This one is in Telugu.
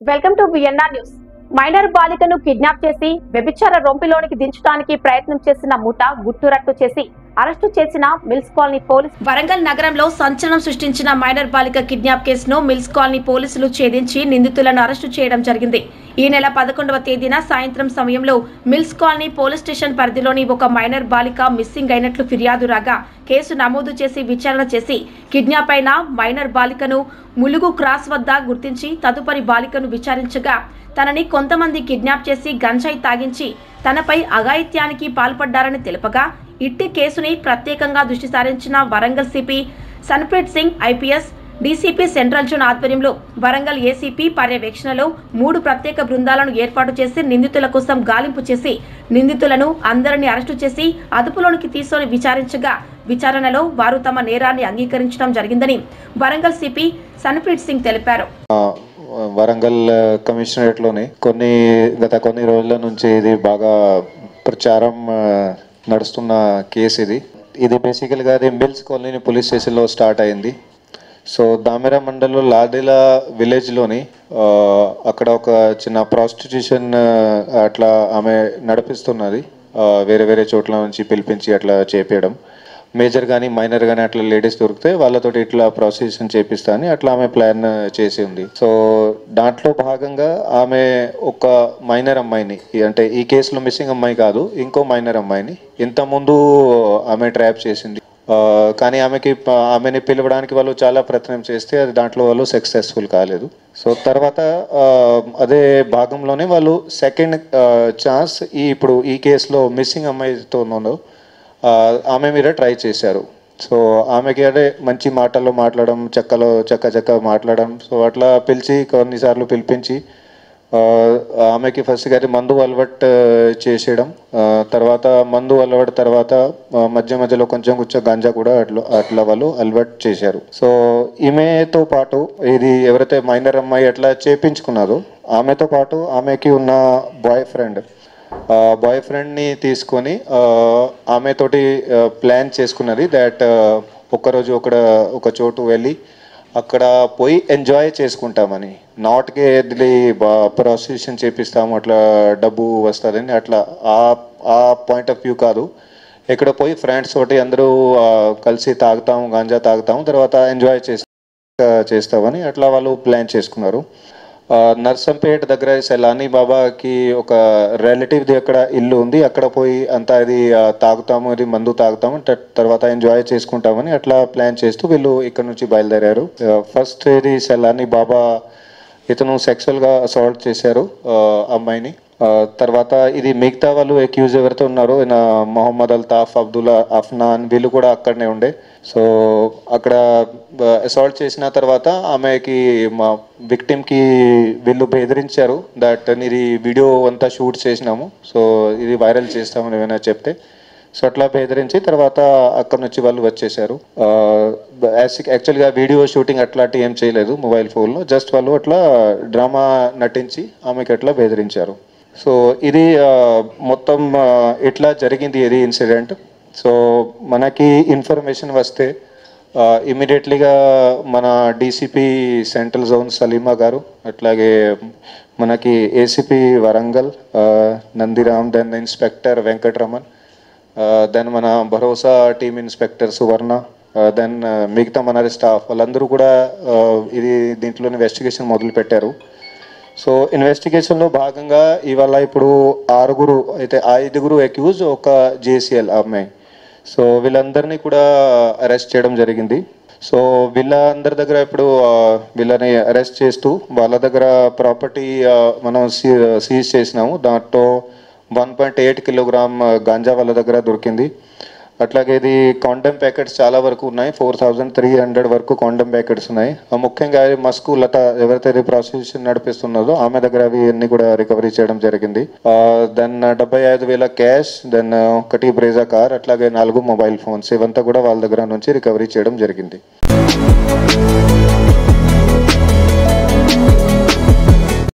Welcome to VNR news. Minor బాలికను కిడ్నాప్ చేసి వ్యభిచార రొంపిలోనికి దించడానికి ప్రయత్నం చేసిన ముఠా గుట్టురట్టు చేసి అరెస్టు చేసిన మిల్స్ కాలనీ పోలీస్. వరంగల్ నగరంలో సంచలనం సృష్టించిన మైనర్ బాలిక కిడ్నాప్ కేసును మిల్స్ కాలనీ పోలీసులు ఛేదించి నిందితులను అరెస్టు చేయడం జరిగింది. ఈ నెల 11వ తేదీన సాయంత్రం సమయంలో మిల్స్ కాలనీ పోలీస్ స్టేషన్ పరిధిలోని ఒక మైనర్ బాలిక మిస్సింగ్ అయినట్లు ఫిర్యాదు రాగా కేసు నమోదు చేసి విచారణ చేసి కిడ్నాప్ అయిన మైనర్ బాలికను ములుగు క్రాస్ వద్ద గుర్తించి తదుపరి బాలికను విచారించగా తనని కొంతమంది కిడ్నాప్ చేసి గంజాయి తాగించి తనపై అఘాయిత్యానికి పాల్పడ్డారని తెలుపగా ఇట్టి కేసుని ప్రత్యేకంగా దృష్టి సారించిన Warangal CP Sanpreet Singh IPS DCP central zone ఆధ్వర్యంలో వరంగల్ ఏసీపీ పర్యవేక్షణలో 3 ప్రత్యేక బృందాలను ఏర్పాటు చేసి నిందితుల కోసం గాలింపు చేసి నిందితులను అందరినీ అరెస్టు చేసి అదుపులోనికి తీసుకొని విచారించగా విచారణలో వారు తమ నేరాన్ని అంగీకరించడం జరిగిందని వరంగల్ సిపి సన్ప్రీత్ సింగ్ తెలిపారు. వరంగల్ కమిషనరేట్ లోని గత కొన్ని రోజుల నుంచి ఇది బాగా ప్రచారం నడుస్తున్న కేసు. ఇది బేసికల్గా అది మిల్స్ కాలనీ పోలీస్ స్టేషన్లో స్టార్ట్ అయింది. సో దామెరా మండల్లో లాడేలా విలేజ్లోని అక్కడ ఒక చిన్న ప్రాస్టిట్యూషన్ అట్లా ఆమె నడిపిస్తున్నది. వేరే వేరే చోట్ల నుంచి పిలిపించి అట్లా చేపేయడం, మేజర్ కానీ మైనర్ కానీ అట్లా లేడీస్ దొరికితే వాళ్ళతోటి ఇట్లా ప్రాసిక్యూషన్ చేపిస్తా అని అట్లా ఆమె ప్లాన్ చేసి ఉంది. సో దాంట్లో భాగంగా ఆమె ఒక మైనర్ అమ్మాయిని, అంటే ఈ కేసులో మిస్సింగ్ అమ్మాయి కాదు, ఇంకో మైనర్ అమ్మాయిని ఇంతకుముందు ఆమె ట్రాప్ చేసింది. కానీ ఆమెని పిలవడానికి వాళ్ళు చాలా ప్రయత్నం చేస్తే అది దాంట్లో వాళ్ళు సక్సెస్ఫుల్ కాలేదు. సో తర్వాత అదే భాగంలోనే వాళ్ళు సెకండ్ ఛాన్స్ ఇప్పుడు ఈ కేసులో మిస్సింగ్ అమ్మాయితో ఆమె మీద ట్రై చేశారు. సో ఆమెకి అదే మంచి మాటల్లో మాట్లాడడం, చక్క మాట్లాడడం. సో అట్లా పిలిచి కొన్నిసార్లు పిలిపించి ఆమెకి ఫస్ట్ గారి మందు అలవాటు చేసేయడం, తర్వాత మందు అలవాటు తర్వాత మధ్యలో కొంచెం గంజా కూడా అట్లా వాళ్ళు అలవాటు చేశారు. సో ఈమెతో పాటు ఇది ఎవరైతే మైనర్ అమ్మాయి అట్లా చేపించుకున్నారో ఆమెతో పాటు ఆమెకి ఉన్న బాయ్ ఫ్రెండ్ని తీసుకొని ఆమెతోటి ప్లాన్ చేసుకున్నది దట్ ఒక్కరోజు ఒక చోటు వెళ్ళి అక్కడ పోయి ఎంజాయ్ చేసుకుంటామని, నాట్కి వెళ్ళి ప్రాసిక్యూషన్ చేపిస్తాము, అట్లా డబ్బు వస్తుందని అట్లా ఆ పాయింట్ ఆఫ్ వ్యూ కాదు. ఇక్కడ పోయి ఫ్రెండ్స్ తోటి అందరూ కలిసి తాగుతాము, గాంజా తాగుతాము, తర్వాత ఎంజాయ్ చేస్తామని అట్లా వాళ్ళు ప్లాన్ చేసుకున్నారు. నర్సంపేట దగ్గర సెలానీ బాబాకి ఒక రిలేటివ్ది అక్కడ ఇల్లు ఉంది, అక్కడ పోయి అంతా ఇది తాగుతాము, ఇది మందు తాగుతాము, తర్వాత ఎంజాయ్ చేసుకుంటామని అట్లా ప్లాన్ చేస్తూ వీళ్ళు ఇక్కడ నుంచి బయలుదేరారు. ఫస్ట్ ఇది సెలానీ బాబా ఇతను సెక్సువల్గా అసాల్ట్ చేశారు అమ్మాయిని. తర్వాత ఇది మిగతా వాళ్ళు అక్యూజ్ ఎవరైతే ఉన్నారో మొహమ్మద్ అల్తాఫ్, అబ్దుల్లా, అఫ్నాన్ వీళ్ళు కూడా అక్కడనే ఉండే. సో అక్కడ అసాల్ట్ చేసిన తర్వాత ఆమెకి విక్టిమ్కి వీళ్ళు బెదిరించారు దట్ ఇది వీడియో అంతా షూట్ చేసినాము, సో ఇది వైరల్ చేస్తామని ఏమైనా చెప్తే. సో అట్లా బెదిరించి తర్వాత అక్కడ నుంచి వాళ్ళు వచ్చేసారు. యాక్చువల్గా వీడియో షూటింగ్ అట్లాంటి ఏం చేయలేదు మొబైల్ ఫోన్లో, జస్ట్ వాళ్ళు అట్లా డ్రామా నటించి ఆమెకి అట్లా బెదిరించారు. సో ఇది మొత్తం ఇట్లా జరిగింది ఇది ఇన్సిడెంట్. సో మనకి ఇన్ఫర్మేషన్ వస్తే ఇమీడియట్లీగా మన డీసీపీ సెంట్రల్ జోన్ సలీమా గారు, అట్లాగే మనకి ACP Warangal Nandiram, then inspector Venkataraman, then మన భరోసా టీమ్ ఇన్స్పెక్టర్ సువర్ణ, దెన్ మిగతా మన స్టాఫ్ వాళ్ళందరూ కూడా ఇది దీంట్లో ఇన్వెస్టిగేషన్ మొదలు పెట్టారు. సో ఇన్వెస్టిగేషన్లో భాగంగా ఇవాళ ఇప్పుడు 5 అక్యూజ్, ఒక జేసీఎల్ అమ్మాయి. సో వీళ్ళందరినీ కూడా అరెస్ట్ చేయడం జరిగింది. సో వీళ్ళందరి దగ్గర ఇప్పుడు వీళ్ళని అరెస్ట్ చేస్తూ వాళ్ళ దగ్గర ప్రాపర్టీ మనం సీజ్ చేసినాము. దాంట్లో 1.8 కిలోగ్రామ్ గాంజా వాళ్ళ దగ్గర దొరికింది. అట్లాగే ఇది కాండమ్ ప్యాకెట్స్ చాలా వరకు ఉన్నాయి, 4300 వరకు కాండమ్ ప్యాకెట్స్ ఉన్నాయి. ముఖ్యంగా మస్కు లత ఎవరైతే ప్రాసిక్యూషన్ నడిపిస్తున్నదో ఆమె దగ్గర అవి అన్ని కూడా రికవరీ చేయడం జరిగింది. Then 75,000 cash, then 1 Brezza car, అట్లాగే 4 మొబైల్ ఫోన్స్ ఇవంతా కూడా వాళ్ళ దగ్గర నుంచి రికవరీ చేయడం జరిగింది.